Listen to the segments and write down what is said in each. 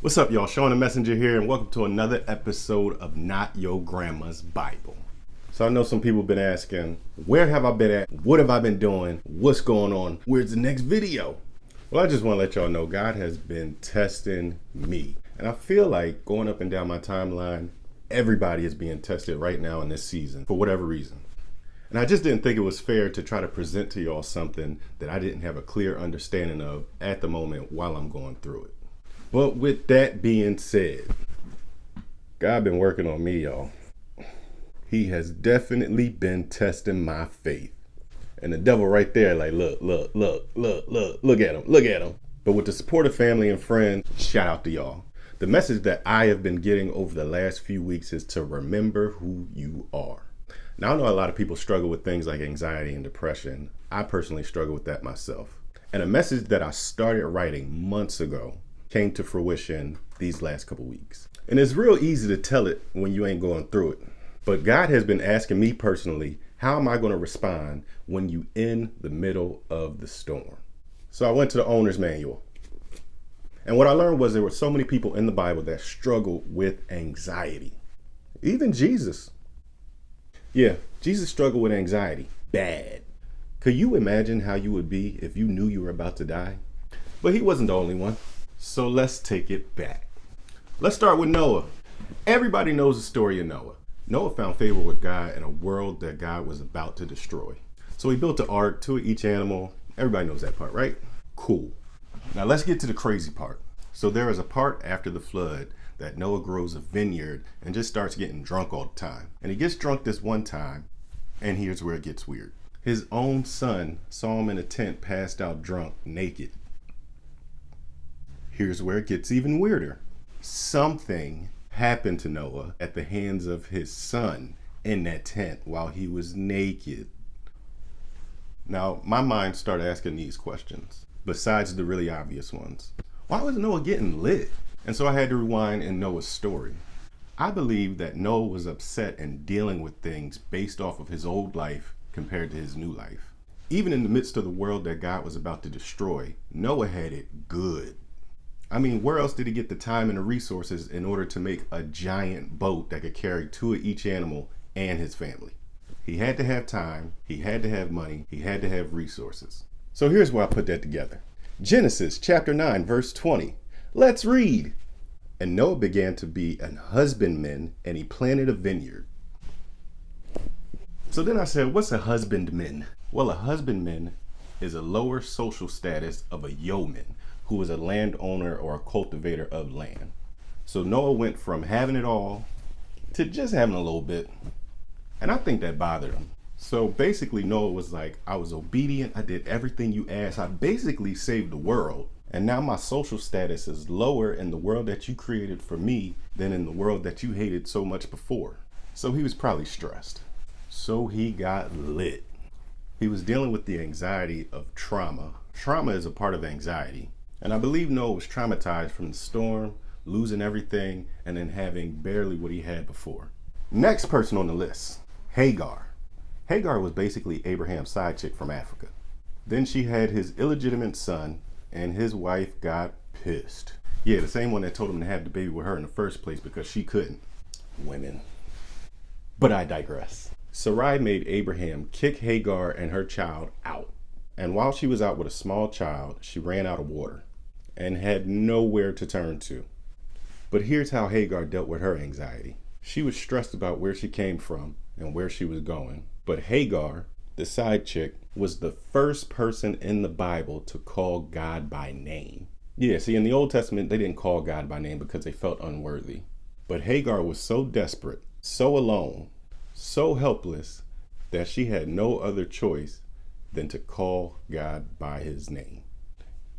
What's up, y'all? Sean the Messenger here, and welcome to another episode of Not Your Grandma's Bible. So I know some people have been asking, where have I been at? What have I been doing? What's going on? Where's the next video? Well, I just want to let y'all know God has been testing me. And I feel like going up and down my timeline, everybody is being tested right now in this season for whatever reason. And I just didn't think it was fair to try to present to y'all something that I didn't have a clear understanding of at the moment while I'm going through it. But with that being said, God been working on me, y'all. He has definitely been testing my faith. And the devil right there, like, look at him. But with the support of family and friends, shout out to y'all. The message that I have been getting over the last few weeks is to remember who you are. Now, I know a lot of people struggle with things like anxiety and depression. I personally struggle with that myself. And a message that I started writing months ago came to fruition these last couple weeks. And it's real easy to tell it when you ain't going through it. But God has been asking me personally, how am I going to respond when you in the middle of the storm? So I went to the owner's manual. And what I learned was there were so many people in the Bible that struggled with anxiety. Even Jesus. Yeah, Jesus struggled with anxiety. Bad. Could you imagine how you would be if you knew you were about to die? But he wasn't the only one. So let's take it back. Let's start with Noah. Everybody knows the story of Noah. Noah found favor with God in a world that God was about to destroy. So he built an ark, two of each animal. Everybody knows that part, right? Cool. Now let's get to the crazy part. So there is a part after the flood that Noah grows a vineyard and just starts getting drunk all the time. And he gets drunk this one time, and here's where it gets weird. His own son saw him in a tent, passed out drunk, naked. Here's where it gets even weirder. Something happened to Noah at the hands of his son in that tent while he was naked. Now, my mind started asking these questions, besides the really obvious ones. Why was Noah getting lit? And so I had to rewind in Noah's story. I believe that Noah was upset and dealing with things based off of his old life compared to his new life. Even in the midst of the world that God was about to destroy, Noah had it good. I mean, where else did he get the time and the resources in order to make a giant boat that could carry two of each animal and his family? He had to have time, he had to have money, he had to have resources. So here's where I put that together. Genesis chapter 9, verse 20. Let's read. And Noah began to be an husbandman, and he planted a vineyard. So then I said, what's a husbandman? Well, a husbandman is a lower social status of a yeoman, who is a landowner or a cultivator of land. So Noah went from having it all to just having a little bit. And I think that bothered him. So basically Noah was like, I was obedient. I did everything you asked. I basically saved the world. And now my social status is lower in the world that you created for me than in the world that you hated so much before. So he was probably stressed. So he got lit. He was dealing with the anxiety of trauma. Trauma is a part of anxiety. And I believe Noah was traumatized from the storm, losing everything, and then having barely what he had before. Next person on the list, Hagar. Hagar was basically Abraham's side chick from Africa. Then she had his illegitimate son, and his wife got pissed. Yeah, the same one that told him to have the baby with her in the first place because she couldn't. Women. But I digress. Sarai made Abraham kick Hagar and her child out. And while she was out with a small child, she ran out of water and had nowhere to turn to. But here's how Hagar dealt with her anxiety. She was stressed about where she came from and where she was going. But Hagar, the side chick, was the first person in the Bible to call God by name. Yeah, see, in the Old Testament, they didn't call God by name because they felt unworthy. But Hagar was so desperate, so alone, so helpless that she had no other choice than to call God by his name.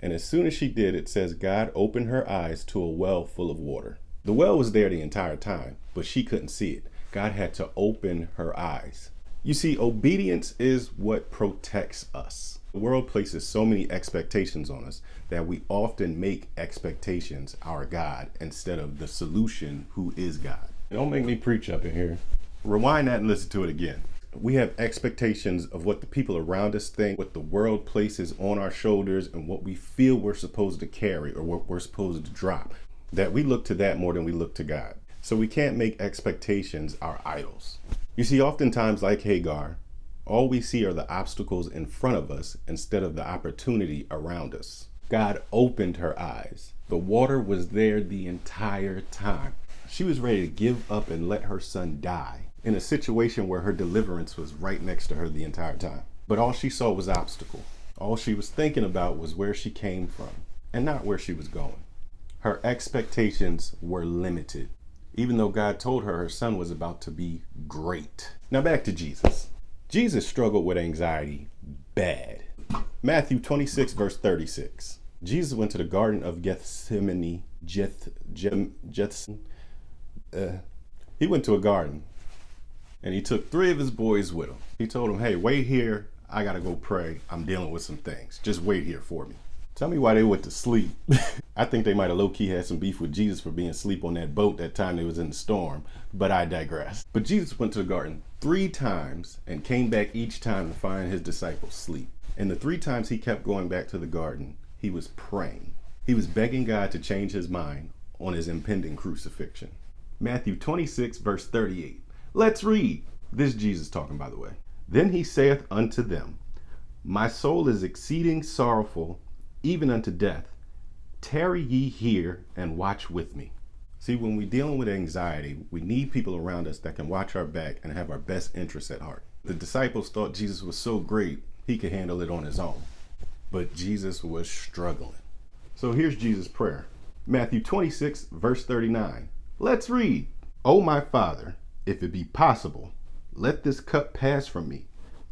And as soon as she did, it says God opened her eyes to a well full of water. The well was there the entire time, but she couldn't see it. God had to open her eyes. You see, obedience is what protects us. The world places so many expectations on us that we often make expectations our God instead of the solution, who is God. Don't make me preach up in here. Rewind that and listen to it again. We have expectations of what the people around us think, what the world places on our shoulders, and what we feel we're supposed to carry or what we're supposed to drop. that we look to that more than we look to God. So we can't make expectations our idols. You see, oftentimes, like Hagar, all we see are the obstacles in front of us instead of the opportunity around us. God opened her eyes. The water was there the entire time. She was ready to give up and let her son die in a situation where her deliverance was right next to her the entire time. But all she saw was obstacle. All she was thinking about was where she came from and not where she was going. Her expectations were limited, even though God told her her son was about to be great. Now back to Jesus. Jesus struggled with anxiety bad. Matthew 26, verse 36. Jesus went to the Garden of Gethsemane. He went to a garden and he took 3 of his boys with him. He told them, hey, wait here. I got to go pray. I'm dealing with some things. Just wait here for me. Tell me why they went to sleep. I think they might have low-key had some beef with Jesus for being asleep on that boat that time they was in the storm, but I digress. But Jesus went to the garden 3 times and came back each time to find his disciples asleep. And the 3 times he kept going back to the garden, he was praying. He was begging God to change his mind on his impending crucifixion. Matthew 26, verse 38. Let's read. This is Jesus talking, by the way. Then he saith unto them, my soul is exceeding sorrowful, even unto death. Tarry ye here and watch with me. See, when we're dealing with anxiety, we need people around us that can watch our back and have our best interests at heart. The disciples thought Jesus was so great, he could handle it on his own. But Jesus was struggling. So here's Jesus' prayer. Matthew 26, verse 39. Let's read. O my Father, if it be possible, let this cup pass from me.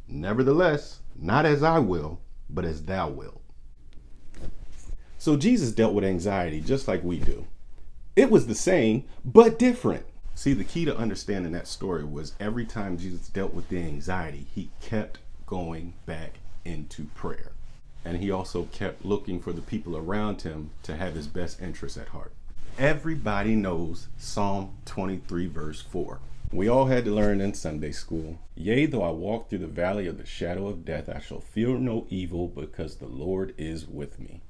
Nevertheless, not as I will, but as thou wilt. So Jesus dealt with anxiety just like we do. It was the same, but different. See, the key to understanding that story was every time Jesus dealt with the anxiety, he kept going back into prayer. And he also kept looking for the people around him to have his best interests at heart. Everybody knows Psalm 23, verse 4. We all had to learn in Sunday school. Yea, though I walk through the valley of the shadow of death, I shall fear no evil because the Lord is with me.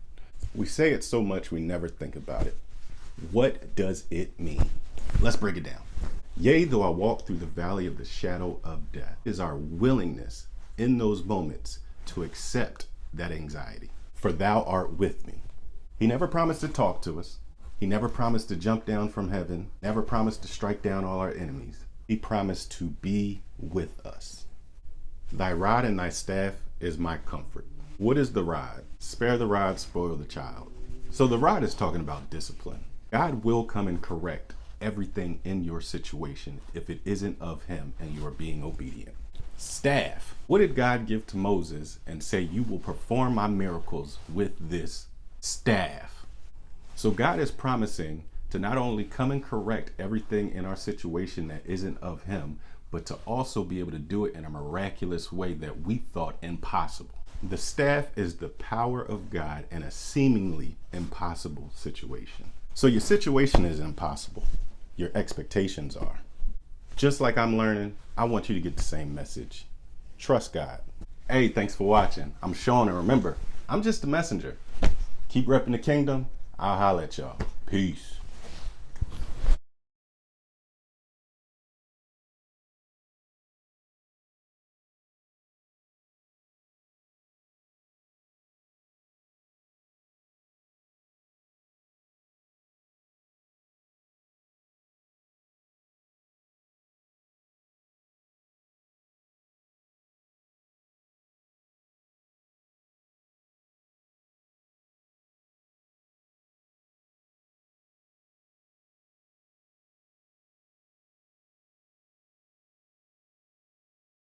We say it so much we never think about it. What does it mean? Let's break it down. Yea, though I walk through the valley of the shadow of death is our willingness in those moments to accept that anxiety. For thou art with me. He never promised to talk to us. He never promised to jump down from heaven, never promised to strike down all our enemies. He promised to be with us. Thy rod and thy staff is my comfort. What is the rod? Spare the rod, spoil the child. So the rod is talking about discipline. God will come and correct everything in your situation if it isn't of him and you are being obedient. Staff. What did God give to Moses and say, you will perform my miracles with this staff? So God is promising to not only come and correct everything in our situation that isn't of him, but to also be able to do it in a miraculous way that we thought impossible. The staff is the power of God in a seemingly impossible situation. So your situation is impossible. Your expectations are. Just like I'm learning, I want you to get the same message. Trust God. Hey, thanks for watching. I'm Sean, and remember, I'm just a messenger. Keep repping the kingdom. I'll holler at y'all. Peace.